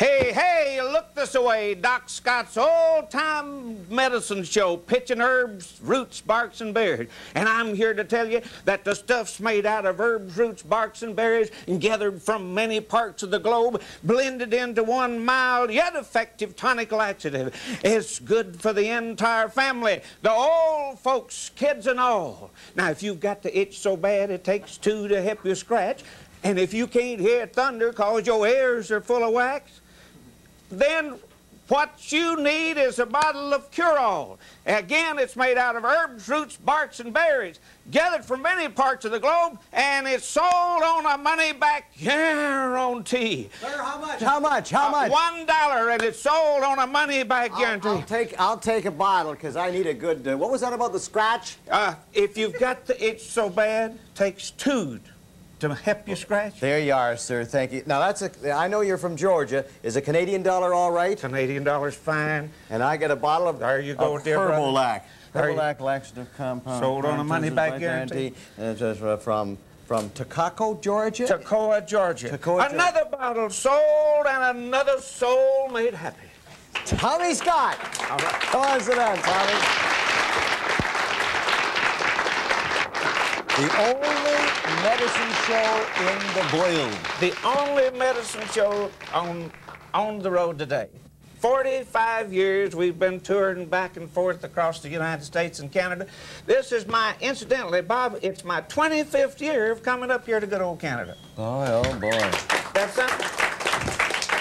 Hey, hey, look this way. Doc Scott's old-time medicine show, pitching herbs, roots, barks, and berries. And I'm here to tell you that the stuff's made out of herbs, roots, barks, and berries, and gathered from many parts of the globe, blended into one mild yet effective tonic laxative. It's good for the entire family, the old folks, kids and all. Now, if you've got the itch so bad it takes two to help you scratch, and if you can't hear thunder 'cause your ears are full of wax, then what you need is a bottle of cure-all. Again, it's made out of herbs, roots, barks, and berries, gathered from many parts of the globe, and it's sold on a money-back guarantee. Sir, how much? How much? How much? $1, and it's sold on a money-back guarantee. I'll take a bottle, because I need a good... what was that about the scratch? If you've got the itch so bad, takes two to help you scratch. There you are, sir. Thank you. Now, that's a... I know you're from Georgia. Is a Canadian dollar all right? Canadian dollar's fine. And I get a bottle of... There you go, dear brother. Herb-O-Lac. Herb-O-Lac laxative compound. Sold on a money-back guarantee. And it's from Toccoa, Georgia? Toccoa, Georgia. Toccoa, another bottle sold and another soul made happy. Tommy Scott. All right. Come on, sit down, Tommy. The only medicine show in the world. The only medicine show on the road today. 45 years we've been touring back and forth across the United States and Canada. This is incidentally, Bob, it's my 25th year of coming up here to good old Canada. Oh boy. That's something.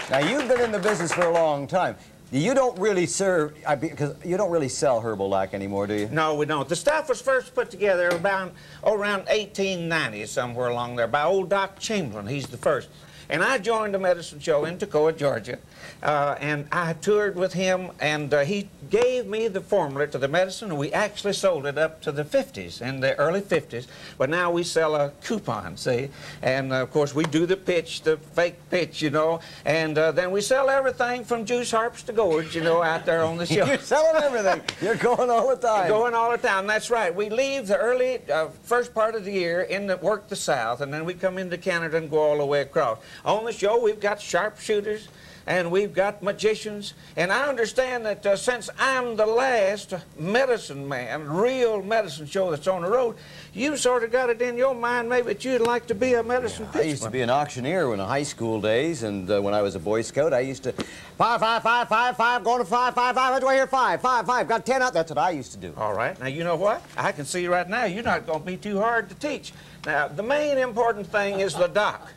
Now, you've been in the business for a long time. You don't really serve, because you don't really sell Herb-O-Lac anymore, do you? No, we don't. The stuff was first put together around 1890, somewhere along there, by old Doc Chamberlain. He's the first. And I joined a medicine show in Toccoa, Georgia, and I toured with him, and he gave me the formula to the medicine, and we actually sold it up to the 50s, in the early 50s. But now we sell a coupon, see? And, of course, we do the pitch, the fake pitch, you know, and then we sell everything from juice harps to gourds, you know, out there on the show. You're selling everything. You're going all the time. Going all the time, that's right. We leave the early, first part of the year, work the South, and then we come into Canada and go all the way across. On the show, we've got sharpshooters, and we've got magicians, and I understand that since I'm the last medicine man, real medicine show that's on the road, you sort of got it in your mind maybe that you'd like to be a medicine pitchman. I used to be an auctioneer in the high school days, and when I was a Boy Scout, I used to 5, 5, 5, 5, 5, going to 5, 5, 5. What do I hear? 5, 5, 5. Got 10 out. That's what I used to do. All right. Now, you know what? I can see right now you're not going to be too hard to teach. Now, the main important thing is the doc.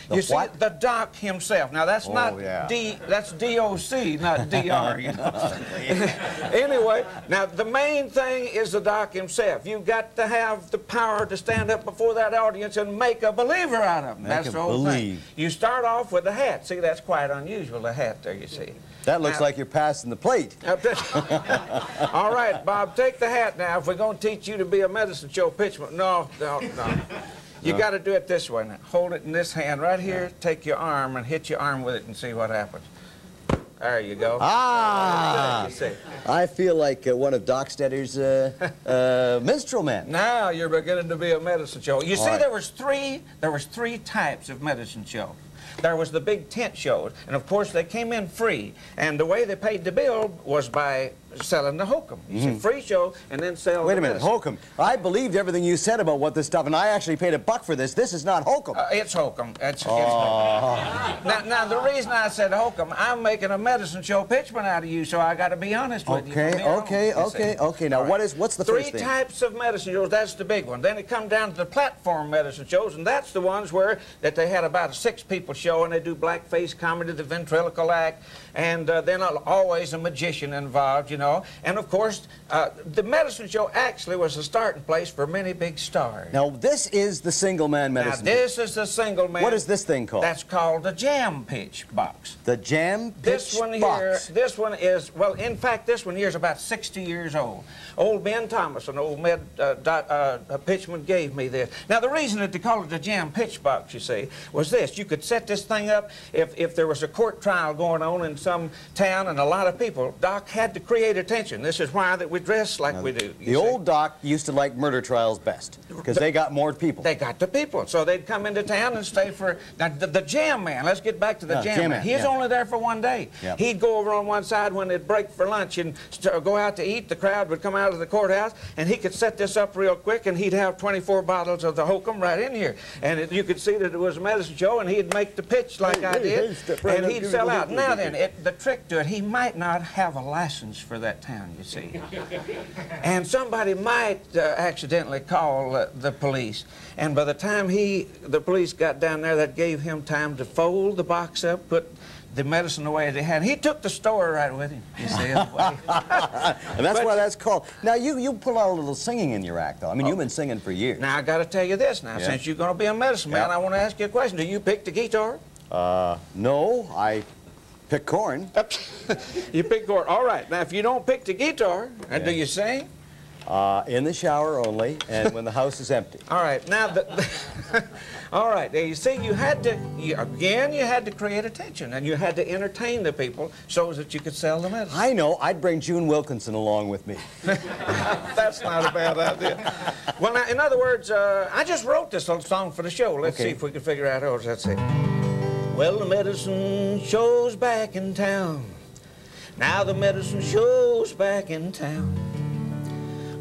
You see, the doc himself. Now, that's not that's D-O-C, not D-R, you know. Anyway, now, the main thing is the doc himself. You've got to have the power to stand up before that audience and make a believer out of them. That's the whole thing. You start off with the hat. See, that's quite unusual, the hat there, you see. That looks like you're passing the plate. All right, Bob, take the hat now. If we're going to teach you to be a medicine show pitchman. No. You got to do it this way now. Hold it in this hand right here. Take your arm and hit your arm with it and see what happens. There you go. Ah! I feel like one of Doc Stetter's minstrel men. Now you're beginning to be a medicine show. You see, there was three types of medicine shows. There was the big tent shows, and of course they came in free. And the way they paid the bill was by selling the hokum. You see, free show and then sell. Wait a minute, hokum. I believed everything you said about what this stuff, and I actually paid $1 for this. This is not hokum. It's hokum. It's hokum. Now, the reason I said hokum, I'm making a medicine show pitchman out of you, so I got to be honest with you. Okay. Now, what's the first thing? Three types of medicine shows. That's the big one. Then it comes down to the platform medicine shows, and that's the ones where they had about 6 people show, and they do blackface comedy, the ventriloquial act, and then always a magician involved, you know. And of course, the medicine show actually was a starting place for many big stars. Now, this is the single man medicine. Now, this is the single man. What is this thing called? That's called the jam pitch box. The jam pitch box. This one is, well, in fact, this one here is about 60 years old. Old Ben Thomas, an old pitchman, gave me this. Now, the reason that they called it the jam pitch box, you see, was this. You could set set this thing up, if there was a court trial going on in some town and a lot of people, Doc had to create attention. This is why that we dress like we do. The old Doc used to like murder trials best because they got more people. They got the people. So they'd come into town and stay for... Now, the jam man, let's get back to the jam man. He's only there for one day. Yep. He'd go over on one side when they'd break for lunch and go out to eat. The crowd would come out of the courthouse, and he could set this up real quick, and he'd have 24 bottles of the hokum right in here. And you could see that it was a medicine show, and he'd make the pitch like I did, and he'd sell out. Now then, the trick to it, he might not have a license for that town, you see. And somebody might accidentally call the police. And by the time the police got down there, that gave him time to fold the box up, put the medicine away they had. He took the store right with him, you see. And that's why that's called. Now, you pull out a little singing in your act, though. I mean, you've been singing for years. Now, I got to tell you this now. Since you're going to be a medicine man, I want to ask you a question. Do you pick the guitar? No, I pick corn. You pick corn. All right. Now, if you don't pick the guitar, do you sing? In the shower only, and when the house is empty. All right. Now, all right. Now, you see, you had to create attention, and you had to entertain the people so that you could sell the medicine. I know. I'd bring June Wilkinson along with me. That's not a bad idea. Well, now, in other words, I just wrote this little song for the show. Let's see if we can figure out how that's it. Well, the medicine show's back in town. Now the medicine show's back in town.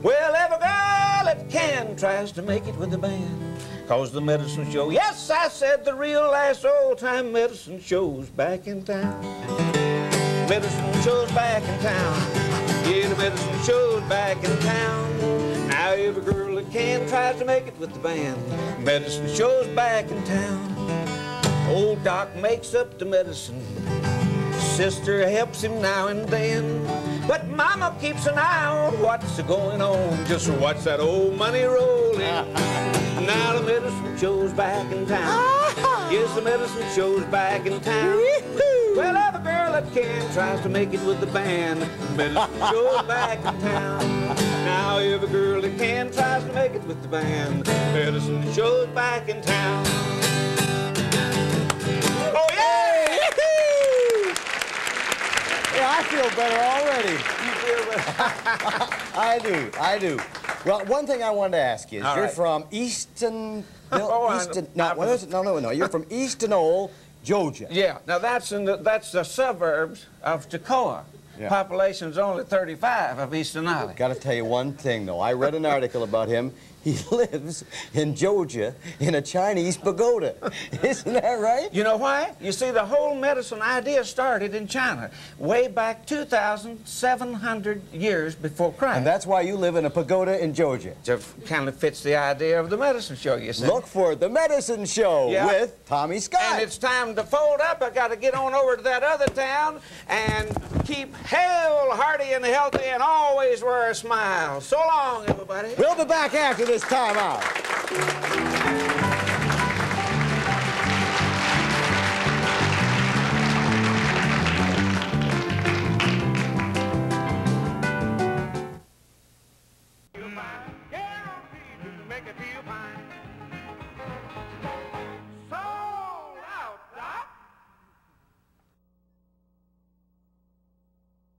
Well, every girl that can tries to make it with the band. Cause the medicine show, yes, I said the real last old-time medicine show's back in town. Medicine show's back in town. Yeah, the medicine show's back in town. Now every girl that can tries to make it with the band. Medicine show's back in town. Old Doc makes up the medicine. Sister helps him now and then. But Mama keeps an eye on what's going on. Just watch that old money rolling. Now the medicine show's back in town. Yes, the medicine show's back in town. Well, every girl that can tries to make it with the band. Medicine show's back in town. Now every girl that can tries to make it with the band. Medicine show's back in town. Oh, yeah! Yeah, I feel better already. You feel better? I do. Well, one thing I wanted to ask you is you're from No, you're from Eastanollee, Georgia. Yeah. Now that's the suburbs of Toccoa. Yeah. Population's only 35 of Eastanollee. Got to tell you one thing though. I read an article about him. He lives in Georgia in a Chinese pagoda. Isn't that right? You know why? You see, the whole medicine idea started in China, way back 2,700 years before Christ. And that's why you live in a pagoda in Georgia. It kind of fits the idea of the medicine show, you see. Look for The Medicine Show with Tommy Scott. And it's time to fold up. I got to get on over to that other town and keep hale, hearty, and healthy, and always wear a smile. So long, everybody. We'll be back after this time out.